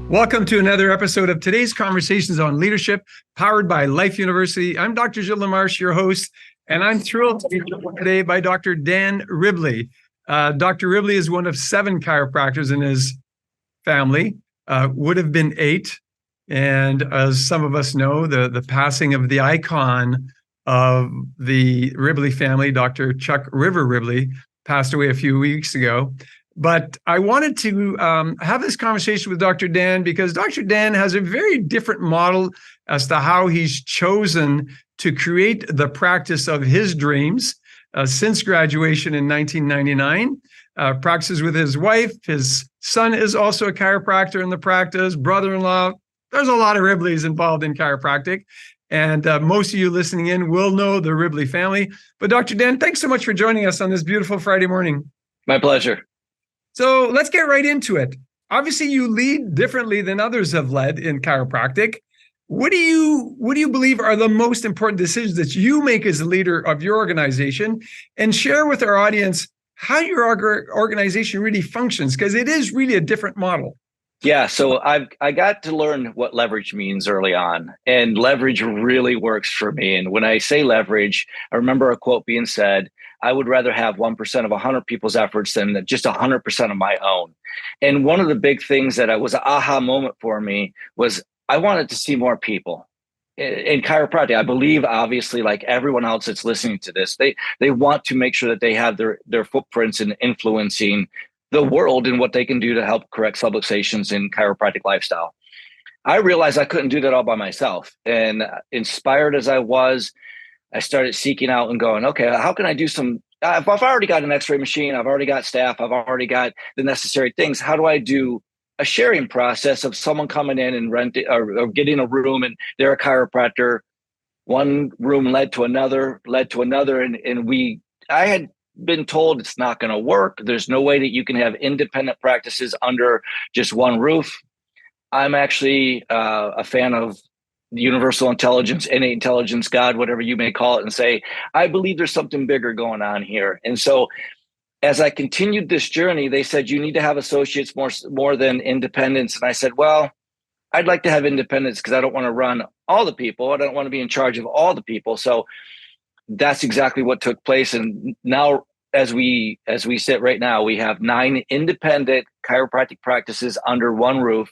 Welcome to another episode of today's Conversations on Leadership, powered by Life University. I'm Dr. Gilles LaMarche, your host, and I'm thrilled to be joined today by Dr. Dan Ribley. Dr. Ribley is one of 7 chiropractors in his family, would have been 8. And as some of us know, the passing of the icon of the Ribley family, Dr. Chuck River Ribley, passed away a few weeks ago. But I wanted to have this conversation with Dr. Dan because Dr. Dan has a very different model as to how he's chosen to create the practice of his dreams since graduation in 1999. Practices with his wife. His son is also a chiropractor in the practice, brother-in-law. There's a lot of Ribleys involved in chiropractic. And most of you listening in will know the Ribley family. But Dr. Dan, thanks so much for joining us on this beautiful Friday morning. My pleasure. So let's get right into it. Obviously, you lead differently than others have led in chiropractic. What do you believe are the most important decisions that you make as a leader of your organization? And share with our audience how your organization really functions, because it is really a different model. Yeah, so I got to learn what leverage means early on, and leverage really works for me. And when I say leverage, I remember a quote being said, I would rather have 1% of 100 people's efforts than just 100% of my own. And one of the big things that was an aha moment for me was I wanted to see more people in chiropractic. I believe, obviously, like everyone else that's listening to this, they want to make sure that they have their footprints in influencing the world and what they can do to help correct subluxations in chiropractic lifestyle. I realized I couldn't do that all by myself. And inspired as I was, I started seeking out and going, okay, how can I do some, if I've already got an x-ray machine, I've already got staff, I've already got the necessary things. How do I do a sharing process of someone coming in and renting or getting a room and they're a chiropractor? One room led to another. And I had been told it's not going to work. There's no way that you can have independent practices under just one roof. I'm actually a fan of universal intelligence, innate intelligence, God, whatever you may call it, and say, I believe there's something bigger going on here. And so as I continued this journey, they said, you need to have associates more than independents. And I said, well, I'd like to have independents because I don't want to run all the people. I don't want to be in charge of all the people. So that's exactly what took place. And now, as we sit right now, we have 9 independent chiropractic practices under one roof,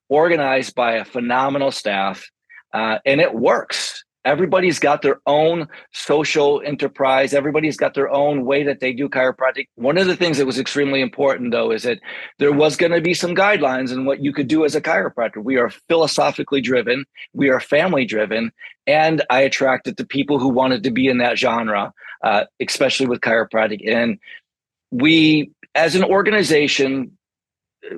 organized by a phenomenal staff. And it works. Everybody's got their own social enterprise. Everybody's got their own way that they do chiropractic. One of the things that was extremely important, though, is that there was going to be some guidelines in what you could do as a chiropractor. We are philosophically driven. We are family driven. And I attracted the people who wanted to be in that genre, especially with chiropractic. And we, as an organization,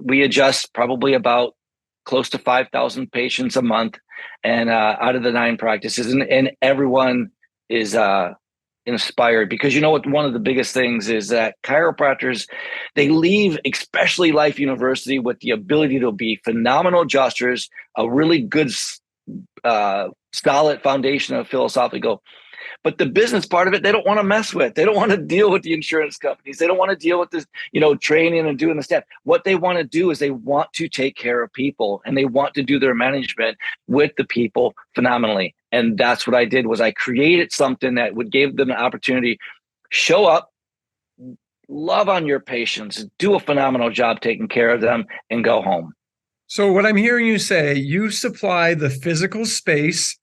we adjust probably about close to 5,000 patients a month, and out of the 9 practices, and everyone is inspired, because you know what, one of the biggest things is that chiropractors, they leave, especially Life University, with the ability to be phenomenal adjusters, a really good solid foundation of philosophical. But the business part of it, they don't want to mess with. They don't want to deal with the insurance companies. They don't want to deal with this, training and doing the stuff. What they want to do is they want to take care of people, and they want to do their management with the people phenomenally. And that's what I did, was I created something that would give them an opportunity, show up, love on your patients, do a phenomenal job taking care of them, and go home. So what I'm hearing you say, you supply the physical space,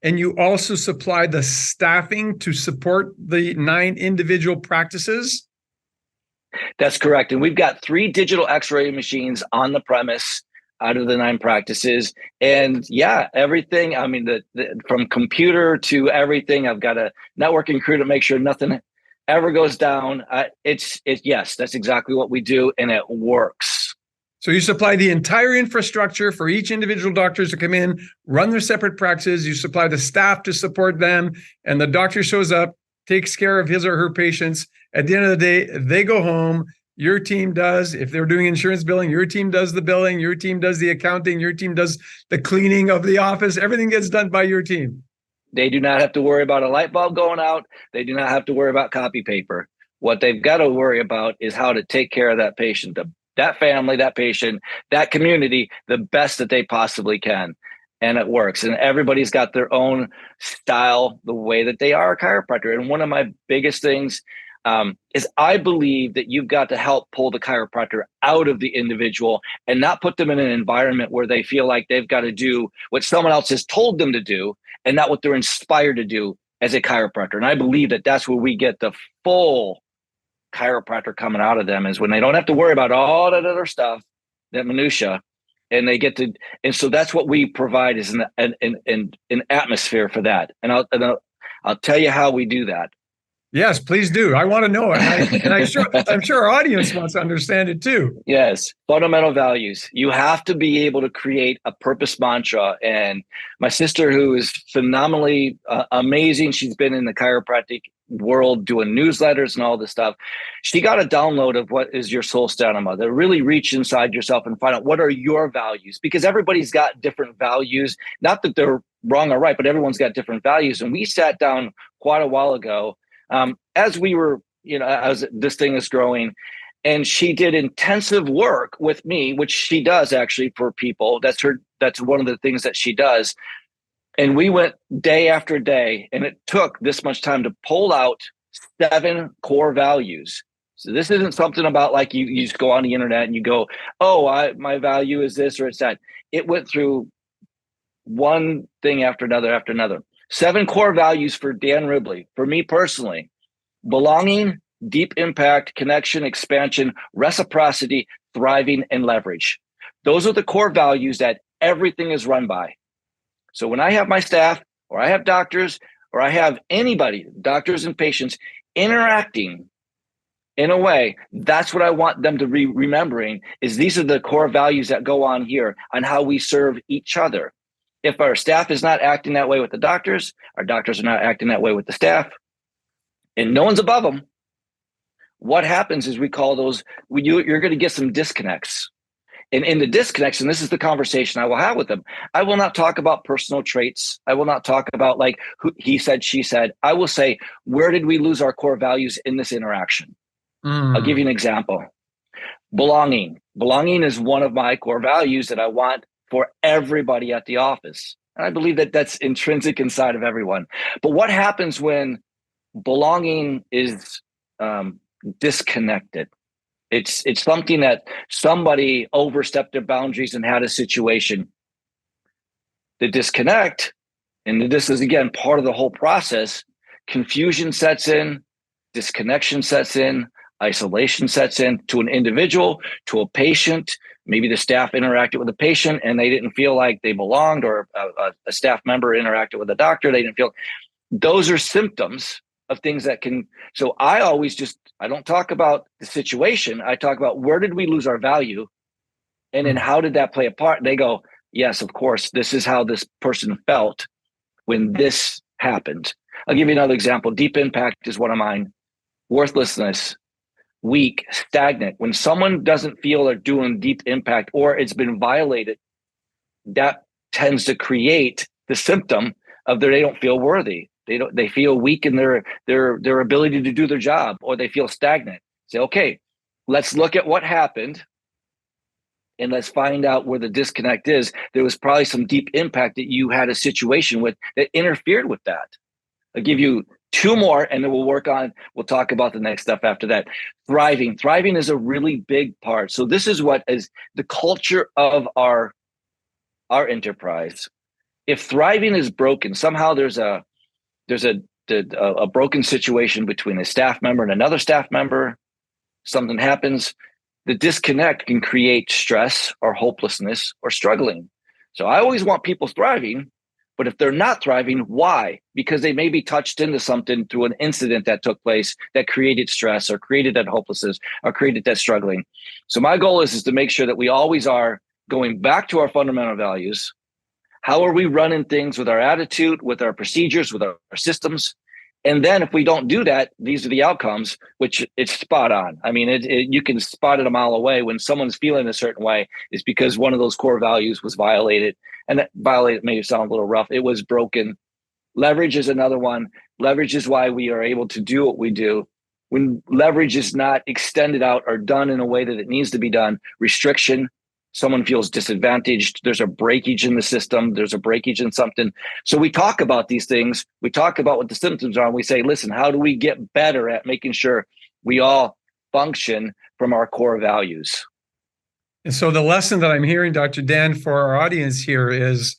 and you also supply the staffing to support the 9 individual practices? That's correct. And we've got 3 digital x-ray machines on the premise out of the 9 practices. And yeah, everything, I mean, from computer to everything, I've got a networking crew to make sure nothing ever goes down. Yes, that's exactly what we do, and it works. So you supply the entire infrastructure for each individual doctors to come in, run their separate practices. You supply the staff to support them, and the doctor shows up, takes care of his or her patients. At the end of the day, they go home. Your team does, if they're doing insurance billing, your team does the billing, your team does the accounting, your team does the cleaning of the office. Everything gets done by your team. They do not have to worry about a light bulb going out. They do not have to worry about copy paper. What they've got to worry about is how to take care of that patient the that family, that patient, that community the best that they possibly can. And it works. And everybody's got their own style, the way that they are a chiropractor. And one of my biggest things is I believe that you've got to help pull the chiropractor out of the individual and not put them in an environment where they feel like they've got to do what someone else has told them to do and not what they're inspired to do as a chiropractor. And I believe that that's where we get the full chiropractor coming out of them, is when they don't have to worry about all that other stuff, that minutia, and they get to. And so that's what we provide, is an atmosphere for that. And I'll tell you how we do that. Yes, please do. I want to know it. And I'm sure our audience wants to understand it too. Yes. Fundamental values. You have to be able to create a purpose mantra. And my sister, who is phenomenally amazing, she's been in the chiropractic world doing newsletters and all this stuff. She got a download of what is your soul stamina, to really reach inside yourself and find out what are your values, because everybody's got different values. Not that they're wrong or right, but everyone's got different values. And we sat down quite a while ago, as we were, as this thing is growing, and she did intensive work with me, which she does actually for people. That's one of the things that she does. And we went day after day, and it took this much time to pull out 7 core values. So this isn't something about like you just go on the internet and you go, oh, my value is this or it's that. It went through one thing after another. 7 core values for Dan Ribley. For me personally: belonging, deep impact, connection, expansion, reciprocity, thriving, and leverage. Those are the core values that everything is run by. So when I have my staff, or I have doctors, or I have anybody, doctors and patients, interacting in a way, that's what I want them to be remembering, is these are the core values that go on here on how we serve each other. If our staff is not acting that way with the doctors, our doctors are not acting that way with the staff, and no one's above them, what happens is we call those, you're going to get some disconnects. And in the disconnects, and this is the conversation I will have with them, I will not talk about personal traits. I will not talk about like who he said, she said. I will say, where did we lose our core values in this interaction? I'll give you an example. Belonging. Belonging is one of my core values that I want for everybody at the office. And I believe that that's intrinsic inside of everyone. But what happens when belonging is disconnected? It's something that somebody overstepped their boundaries and had a situation. The disconnect, and this is again part of the whole process, confusion sets in, disconnection sets in, isolation sets in to an individual, to a patient. Maybe the staff interacted with the patient and they didn't feel like they belonged, or a staff member interacted with a doctor, they didn't feel. Those are symptoms of things that can. So I don't talk about the situation. I talk about, where did we lose our value? And then how did that play a part? They go, yes, of course, this is how this person felt when this happened. I'll give you another example. Deep impact is one of mine. Worthlessness, weak, stagnant. When someone doesn't feel they're doing deep impact, or it's been violated, that tends to create the symptom of they don't feel worthy. They feel weak in their ability to do their job, or they feel stagnant. Say, okay, let's look at what happened and let's find out where the disconnect is. There was probably some deep impact that you had a situation with that interfered with that. I'll give you 2 more and then we'll talk about the next stuff after that. Thriving. Thriving is a really big part. So this is what is the culture of our enterprise. If thriving is broken, somehow there's a broken situation between a staff member and another staff member, something happens, the disconnect can create stress or hopelessness or struggling. So I always want people thriving, but if they're not thriving, why? Because they may be touched into something through an incident that took place that created stress or created that hopelessness or created that struggling. So my goal is to make sure that we always are going back to our fundamental values. How are we running things with our attitude, with our procedures, with our systems? And then if we don't do that, these are the outcomes, which it's spot on. I mean, you can spot it a mile away when someone's feeling a certain way. It's because one of those core values was violated. And that violated may sound a little rough. It was broken. Leverage is another one. Leverage is why we are able to do what we do. when leverage is not extended out or done in a way that it needs to be done, restriction, someone feels disadvantaged, there's a breakage in the system, there's a breakage in something. So we talk about these things, we talk about what the symptoms are, and we say, listen, how do we get better at making sure we all function from our core values? And so the lesson that I'm hearing, Dr. Dan, for our audience here is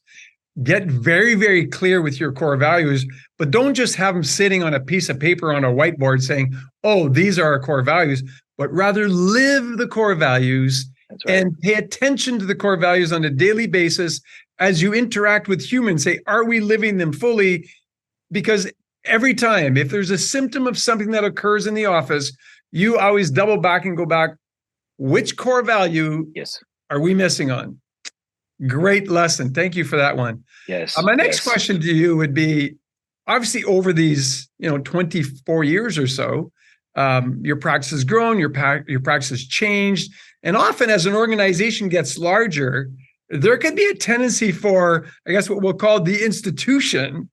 get very, very clear with your core values, but don't just have them sitting on a piece of paper on a whiteboard saying, oh, these are our core values, but rather live the core values. That's right. And pay attention to the core values on a daily basis as you interact with humans. Say, are we living them fully? Because every time, if there's a symptom of something that occurs in the office, you always double back and go back, which core value are we missing on? Great lesson. Thank you for that one. Yes. My next question to you would be, obviously over these 24 years or so, your practice has grown, your practice has changed. And often as an organization gets larger, there could be a tendency for, I guess, what we'll call the institution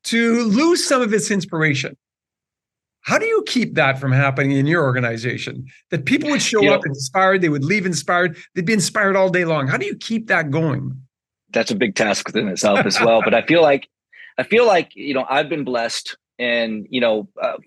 to lose some of its inspiration. How do you keep that from happening in your organization? That people would show up inspired, they would leave inspired, they'd be inspired all day long. How do you keep that going? That's a big task within itself as well. But I feel like, I've been blessed. And,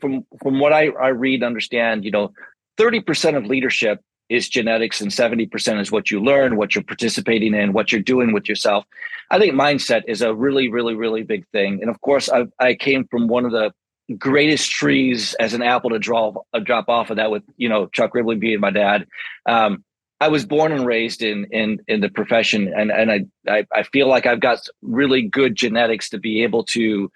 from what I read, understand, 30% of leadership is genetics and 70% is what you learn, what you're participating in, what you're doing with yourself. I think mindset is a really, really, really big thing. And of course, I came from one of the greatest trees as an apple to drop off of that with, Chuck Ribley being my dad. I was born and raised in the profession. And I feel like I've got really good genetics to be able to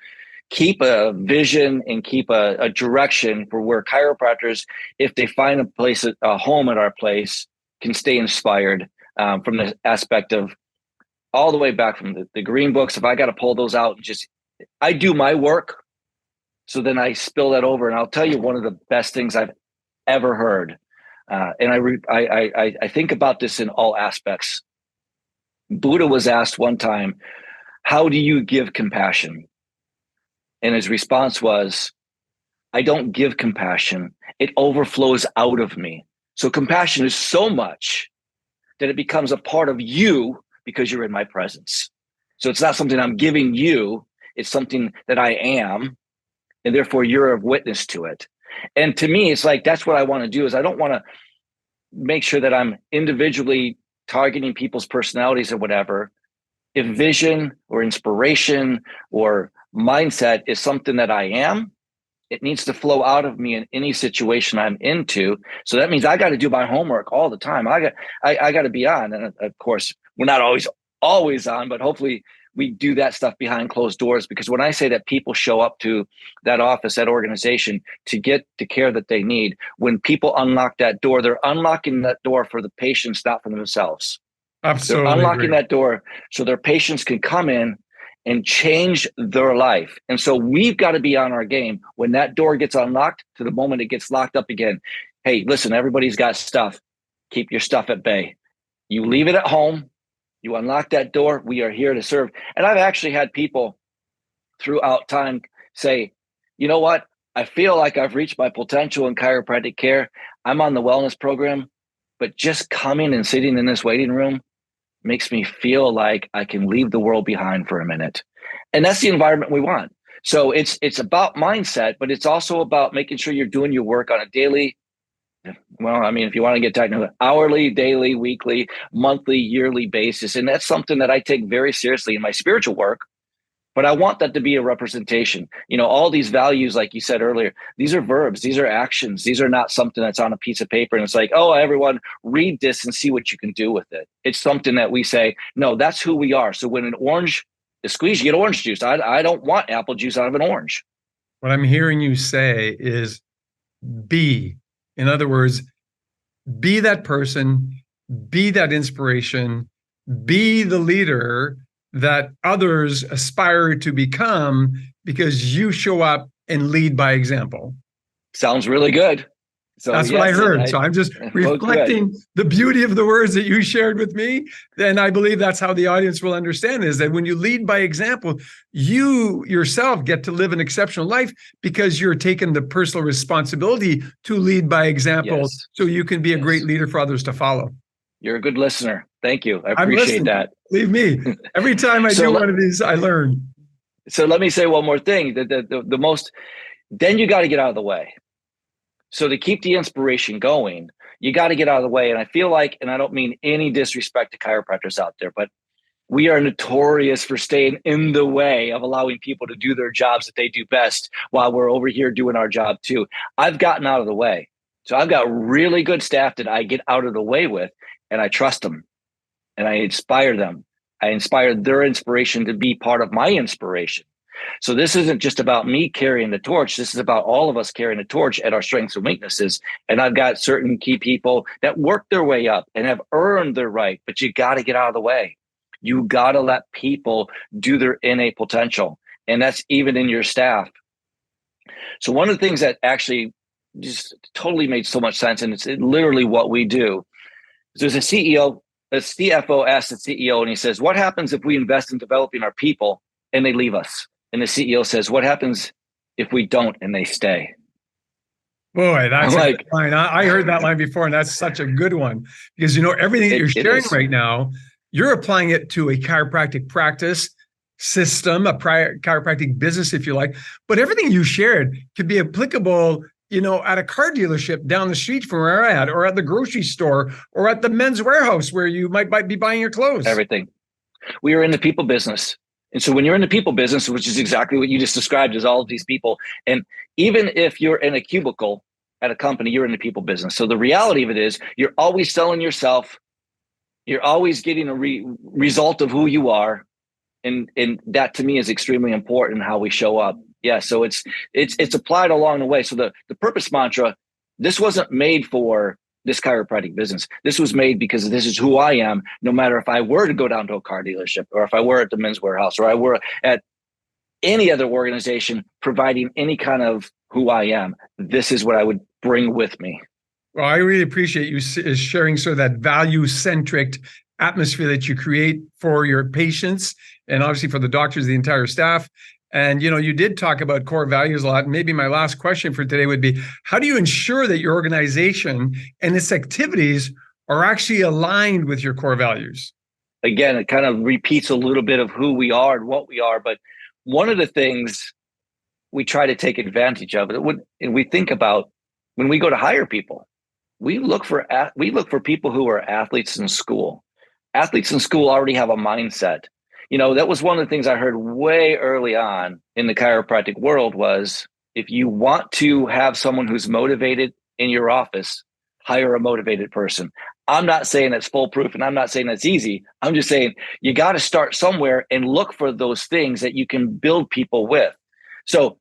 keep a vision and keep a direction for where chiropractors, if they find a home at our place, can stay inspired from the aspect of all the way back from the green books. If I got to pull those out, I do my work. So then I spill that over, and I'll tell you one of the best things I've ever heard. And I think about this in all aspects. Buddha was asked one time, how do you give compassion? And his response was, I don't give compassion. It overflows out of me. So compassion is so much that it becomes a part of you because you're in my presence. So it's not something I'm giving you. It's something that I am. And therefore you're a witness to it. And to me, it's like, that's what I want to do is I don't want to make sure that I'm individually targeting people's personalities or whatever. If vision or inspiration or mindset is something that I am, it needs to flow out of me in any situation I'm into. So that means I got to do my homework all the time. I got to be on. And of course, we're not always on, but hopefully we do that stuff behind closed doors. Because when I say that people show up to that office, that organization to get the care that they need, when people unlock that door, they're unlocking that door for the patients, not for themselves. Absolutely. They're unlocking that door so their patients can come in and change their life. And so we've got to be on our game when that door gets unlocked to the moment it gets locked up again. Hey, listen, everybody's got stuff. Keep your stuff at bay. You leave it at home. You unlock that door. We are here to serve. And I've actually had people throughout time say, you know what? I feel like I've reached my potential in chiropractic care. I'm on the wellness program, but just coming and sitting in this waiting room makes me feel like I can leave the world behind for a minute. And that's the environment we want. So it's about mindset, but it's also about making sure you're doing your work on a daily, if you want to get technical, hourly, daily, weekly, monthly, yearly basis. And that's something that I take very seriously in my spiritual work. But I want that to be a representation. All these values, like you said earlier, these are verbs, these are actions. These are not something that's on a piece of paper. And it's like, oh, everyone read this and see what you can do with it. It's something that we say, no, that's who we are. So when an orange is squeezed, you get orange juice. I don't want apple juice out of an orange. What I'm hearing you say is be. In other words, be that person, be that inspiration, be the leader that others aspire to become because you show up and lead by example. Sounds really good. That's what I yes, heard. So I'm just well, reflecting the beauty of the words that you shared with me. Then I believe that's how the audience will understand, is that when you lead by example, you yourself get to live an exceptional life because you're taking the personal responsibility to lead by example. Yes. So you can be a Yes. great leader for others to follow. You're a good listener. Thank you. I I'm appreciate listening. that. Believe me, every time I do one of these, I learn. So let me say one more thing. The most, then you got to get out of the way. So to keep the inspiration going, you got to get out of the way. And I feel like, and I don't mean any disrespect to chiropractors out there, but we are notorious for staying in the way of allowing people to do their jobs that they do best while we're over here doing our job too. I've gotten out of the way. So I've got really good staff that I get out of the way with, and I trust them and I inspire them. I inspire their inspiration to be part of my inspiration. So this isn't just about me carrying the torch. This is about all of us carrying the torch at our strengths and weaknesses. And I've got certain key people that work their way up and have earned their right, but you got to get out of the way. You got to let people do their innate potential. And that's even in your staff. So one of the things that actually just totally made so much sense, and it's literally what we do, is there's a CFO asks the CEO, and he says, what happens if we invest in developing our people and they leave us? And the CEO says, what happens if we don't and they stay? Boy, that's a good line. I heard that line before, and that's such a good one, because everything that you're sharing right now, you're applying it to a chiropractic practice system, a chiropractic business, if you like. But everything you shared could be applicable, at a car dealership down the street from where I'm at, or at the grocery store, or at the Men's Warehouse where you might be buying your clothes. Everything. We are in the people business. And so when you're in the people business, which is exactly what you just described as all of these people, and even if you're in a cubicle at a company, you're in the people business. So the reality of it is you're always selling yourself. You're always getting a result of who you are. And that to me is extremely important in how we show up. Yeah. So it's applied along the way. So the purpose mantra, this wasn't made for this chiropractic business. This was made because this is who I am, no matter if I were to go down to a car dealership, or if I were at the Men's Warehouse, or I were at any other organization providing any kind of who I am. This is what I would bring with me. Well, I really appreciate you sharing sort of that value-centric atmosphere that you create for your patients, and obviously for the doctors, the entire staff. And, you did talk about core values a lot. Maybe my last question for today would be, how do you ensure that your organization and its activities are actually aligned with your core values? Again, it kind of repeats a little bit of who we are and what we are. But one of the things we try to take advantage of, and we think about when we go to hire people, we look for people who are athletes in school. Athletes in school already have a mindset. That was one of the things I heard way early on in the chiropractic world was, if you want to have someone who's motivated in your office, hire a motivated person. I'm not saying that's foolproof, and I'm not saying that's easy. I'm just saying you got to start somewhere and look for those things that you can build people with. So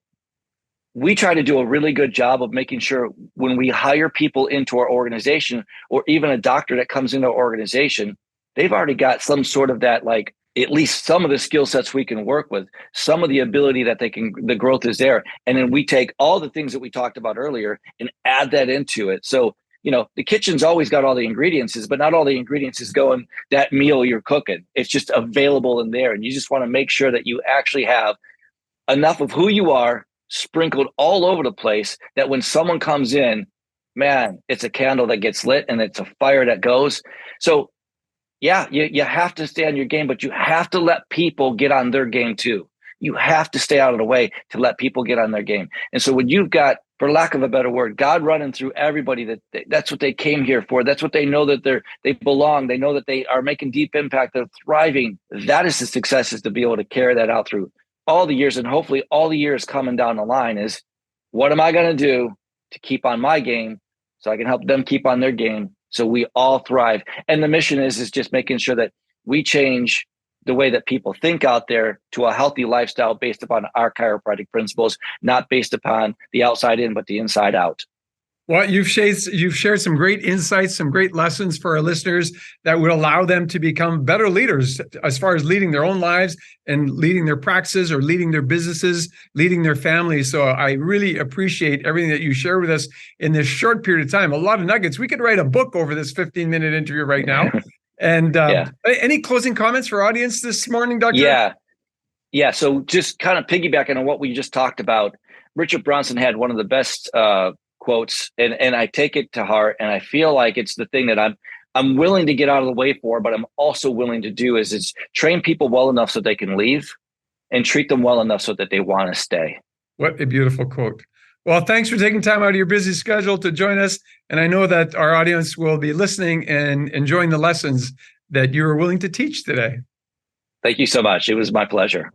we try to do a really good job of making sure when we hire people into our organization, or even a doctor that comes into our organization, they've already got some sort of that, like, at least some of the skill sets we can work with, some of the ability that the growth is there. And then we take all the things that we talked about earlier and add that into it. So, the kitchen's always got all the ingredients, but not all the ingredients is going that meal you're cooking. It's just available in there. And you just want to make sure that you actually have enough of who you are sprinkled all over the place, that when someone comes in, man, it's a candle that gets lit and it's a fire that goes. So yeah, you have to stay on your game, but you have to let people get on their game too. You have to stay out of the way to let people get on their game. And so when you've got, for lack of a better word, God running through everybody, that's what they came here for. That's what they know that they belong. They know that they are making deep impact. They're thriving. That is the success, is to be able to carry that out through all the years. And hopefully all the years coming down the line is, what am I going to do to keep on my game so I can help them keep on their game, so we all thrive? And the mission is just making sure that we change the way that people think out there to a healthy lifestyle based upon our chiropractic principles, not based upon the outside in, but the inside out. Well, you've shared some great insights, some great lessons for our listeners that would allow them to become better leaders as far as leading their own lives and leading their practices or leading their businesses, leading their families. So I really appreciate everything that you share with us in this short period of time. A lot of nuggets. We could write a book over this 15-minute interview right now. And any closing comments for our audience this morning, Doctor? Yeah. So just kind of piggybacking on what we just talked about, Richard Branson had one of the best quotes, and I take it to heart, and I feel like it's the thing that I'm willing to get out of the way for, but I'm also willing to do is train people well enough so they can leave, and treat them well enough so that they want to stay. What a beautiful quote. Well, thanks for taking time out of your busy schedule to join us. And I know that our audience will be listening and enjoying the lessons that you are willing to teach today. Thank you so much. It was my pleasure.